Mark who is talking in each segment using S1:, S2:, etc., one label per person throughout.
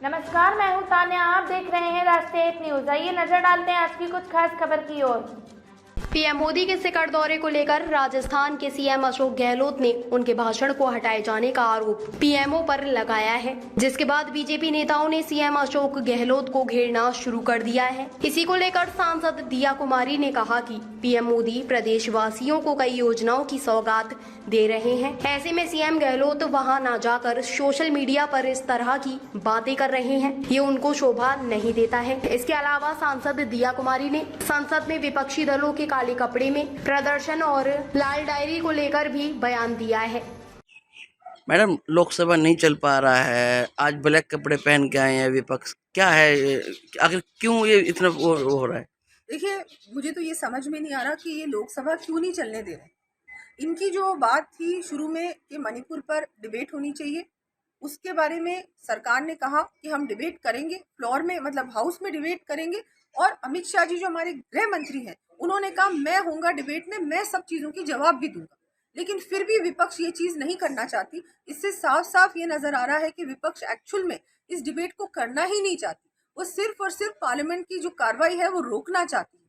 S1: नमस्कार, मैं हूं तान्या। आप देख रहे हैं राष्ट्रीय न्यूज। आइए नजर डालते हैं आज की कुछ खास खबर की ओर।
S2: पीएम मोदी के सिकर दौरे को लेकर राजस्थान के सीएम अशोक गहलोत ने उनके भाषण को हटाए जाने का आरोप पीएमओ पर लगाया है, जिसके बाद बीजेपी नेताओं ने सीएम अशोक गहलोत को घेरना शुरू कर दिया है। इसी को लेकर सांसद दिया कुमारी ने कहा कि पीएम मोदी प्रदेशवासियों को कई योजनाओं की सौगात दे रहे हैं। ऐसे में सीएम गहलोत वहां न जाकर सोशल मीडिया पर इस तरह की बातें कर रहे हैं, ये उनको शोभा नहीं देता है। इसके अलावा सांसद दिया कुमारी ने संसद में विपक्षी दलों के काले कपड़े में प्रदर्शन और लाल डायरी को लेकर भी बयान दिया है।
S3: मैडम, लोकसभा नहीं चल पा रहा है, आज ब्लैक कपड़े पहन के आए हैं विपक्ष, क्या है आखिर क्यों ये इतना वो हो रहा है?
S4: देखिए, मुझे तो ये समझ में नहीं आ रहा कि ये लोकसभा क्यों नहीं चलने दे रहे। इनकी जो बात थी शुरू में कि मणिपुर पर डिबेट होनी चाहिए, उसके बारे में सरकार ने कहा कि हम डिबेट करेंगे, फ्लोर में मतलब हाउस में डिबेट करेंगे। और अमित शाह जी जो हमारे गृह मंत्री हैं, उन्होंने कहा मैं होऊंगा डिबेट में, मैं सब चीज़ों की जवाब भी दूंगा। लेकिन फिर भी विपक्ष ये चीज़ नहीं करना चाहती। इससे साफ साफ ये नजर आ रहा है कि विपक्ष एक्चुअल में इस डिबेट को करना ही नहीं चाहती। वो सिर्फ और सिर्फ पार्लियामेंट की जो कार्रवाई है वो रोकना चाहती है।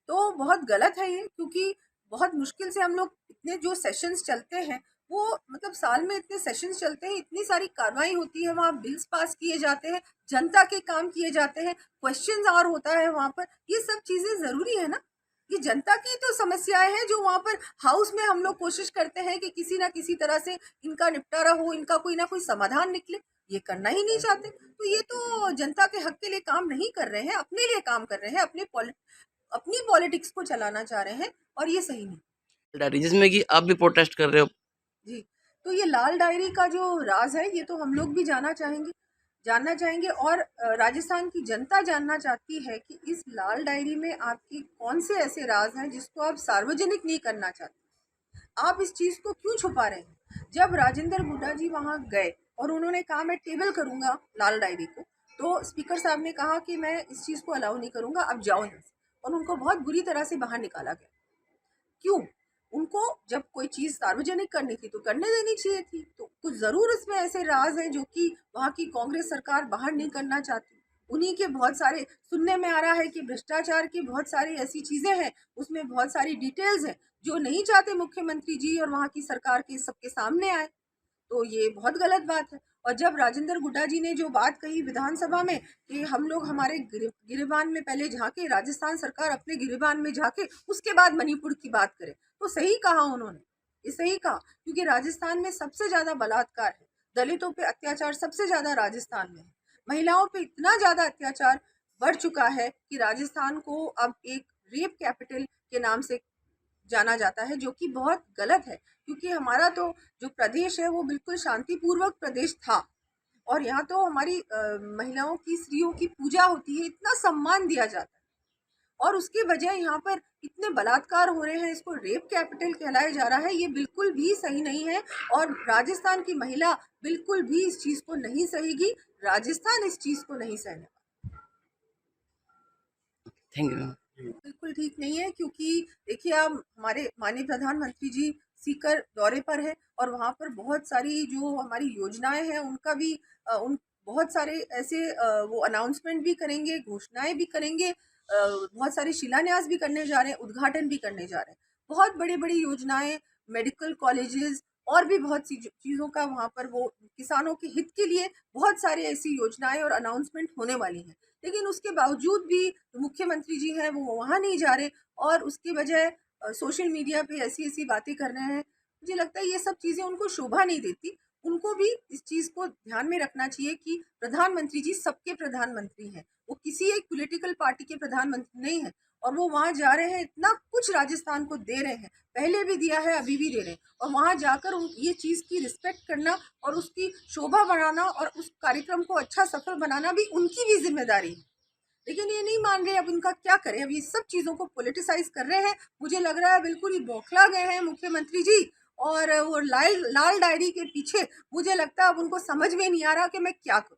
S4: तो बहुत गलत है ये, क्योंकि बहुत मुश्किल से हम लोग इतने जो सेशंस चलते हैं, वो मतलब साल में इतने सेशंस चलते हैं, इतनी सारी कार्रवाई होती है, वहाँ बिल्स पास किए जाते हैं, जनता के काम किए जाते हैं, क्वेश्चंस आवर होता है वहाँ पर। ये सब चीज़ें ज़रूरी है ना। ये जनता की तो समस्याएं हैं जो वहाँ पर हाउस में हम लोग कोशिश करते हैं कि किसी ना किसी तरह से इनका निपटारा हो, इनका कोई ना कोई समाधान निकले। ये करना ही नहीं चाहते। तो ये तो जनता के हक के लिए काम नहीं कर रहे हैं, अपने लिए काम कर रहे हैं, अपनी पॉलिटिक्स को चलाना चाह रहे हैं, और ये सही नहीं।
S3: जिसमें कि आप भी प्रोटेस्ट कर रहे हो।
S4: जी, तो ये लाल डायरी का जो राज है, ये तो हम लोग भी जानना चाहेंगे। और राजस्थान की जनता जानना चाहती है कि इस लाल डायरी में आपकी कौन से ऐसे राज हैं जिसको आप सार्वजनिक नहीं करना चाहते। आप इस चीज़ को क्यों छुपा रहे हैं? जब राजेंद्र हुड्डा जी वहाँ गए और उन्होंने कहा मैं टेबल करूँगा लाल डायरी को, तो स्पीकर साहब ने कहा कि मैं इस चीज़ को अलाउ नहीं करूँगा, अब जाओ यहाँ से। और उनको बहुत बुरी तरह से बाहर निकाला गया। क्यों? उनको जब कोई चीज़ सार्वजनिक करनी थी तो करने देनी चाहिए थी। तो कुछ ज़रूर इसमें ऐसे राज हैं जो कि वहाँ की कांग्रेस सरकार बाहर नहीं करना चाहती। उन्हीं के बहुत सारे सुनने में आ रहा है कि भ्रष्टाचार की बहुत सारी ऐसी चीज़ें हैं, उसमें बहुत सारी डिटेल्स हैं जो नहीं चाहते मुख्यमंत्री जी और वहाँ की सरकार के सबके सामने आए। तो ये बहुत गलत बात है। और जब राजेंद्र हुड्डा जी ने जो बात कही विधानसभा में कि हम लोग हमारे गिरेबान में पहले झांके, राजस्थान सरकार अपने गिरेबान में झांके, उसके बाद मणिपुर की बात करे, तो सही कहा उन्होंने। ये सही कहा, क्योंकि राजस्थान में सबसे ज्यादा बलात्कार है, दलितों पे अत्याचार सबसे ज्यादा राजस्थान में है, महिलाओं पे इतना ज्यादा अत्याचार बढ़ चुका है कि राजस्थान को अब एक रेप कैपिटल के नाम से जाना जाता है, जो कि बहुत गलत है। क्योंकि हमारा तो जो प्रदेश है वो बिल्कुल शांतिपूर्वक प्रदेश था, और यहाँ तो हमारी महिलाओं की, स्त्रियों की पूजा होती है, इतना सम्मान दिया जाता है, और उसके बजाय यहाँ पर इतने बलात्कार हो रहे हैं, इसको रेप कैपिटल कहलाया जा रहा है। ये बिल्कुल भी सही नहीं है, और राजस्थान की महिला बिल्कुल भी इस चीज़ को नहीं सहेगी। राजस्थान इस चीज़ को नहीं सहने वाला।
S3: Thank you.
S4: बिल्कुल ठीक नहीं है, क्योंकि देखिए, आप हमारे माननीय प्रधानमंत्री जी सीकर दौरे पर है, और वहाँ पर बहुत सारी जो हमारी योजनाएं हैं उनका भी उन बहुत सारे ऐसे वो अनाउंसमेंट भी करेंगे, घोषणाएं भी करेंगे, बहुत सारे शिलान्यास भी करने जा रहे हैं, उद्घाटन भी करने जा रहे हैं। बहुत बड़ी बड़ी योजनाएं, मेडिकल कॉलेजेस और भी बहुत सी चीज़ों का वहाँ पर वो किसानों के हित के लिए बहुत सारी ऐसी योजनाएं और अनाउंसमेंट होने वाली हैं। लेकिन उसके बावजूद भी मुख्यमंत्री जी हैं वो वहाँ नहीं जा रहे, और उसके बजाय सोशल मीडिया पे ऐसी ऐसी बातें कर रहे हैं। मुझे लगता है ये सब चीज़ें उनको शोभा नहीं देती। उनको भी इस चीज़ को ध्यान में रखना चाहिए कि प्रधानमंत्री जी सबके प्रधानमंत्री हैं, वो किसी एक पॉलिटिकल पार्टी के प्रधानमंत्री नहीं है। और वो वहाँ जा रहे हैं, इतना कुछ राजस्थान को दे रहे हैं, पहले भी दिया है, अभी भी दे रहे हैं, और वहाँ जाकर ये चीज़ की रिस्पेक्ट करना और उसकी शोभा बढ़ाना और उस कार्यक्रम को अच्छा सफल बनाना भी उनकी भी जिम्मेदारी है। लेकिन ये नहीं मान रहे। अब इनका क्या करें? अब ये सब चीज़ों को पॉलिटिसाइज कर रहे हैं। मुझे लग रहा है बिल्कुल ही बौखला गए हैं मुख्यमंत्री जी, और वो लाल लाल डायरी के पीछे मुझे लगता है अब उनको समझ में नहीं आ रहा कि मैं क्या करूं।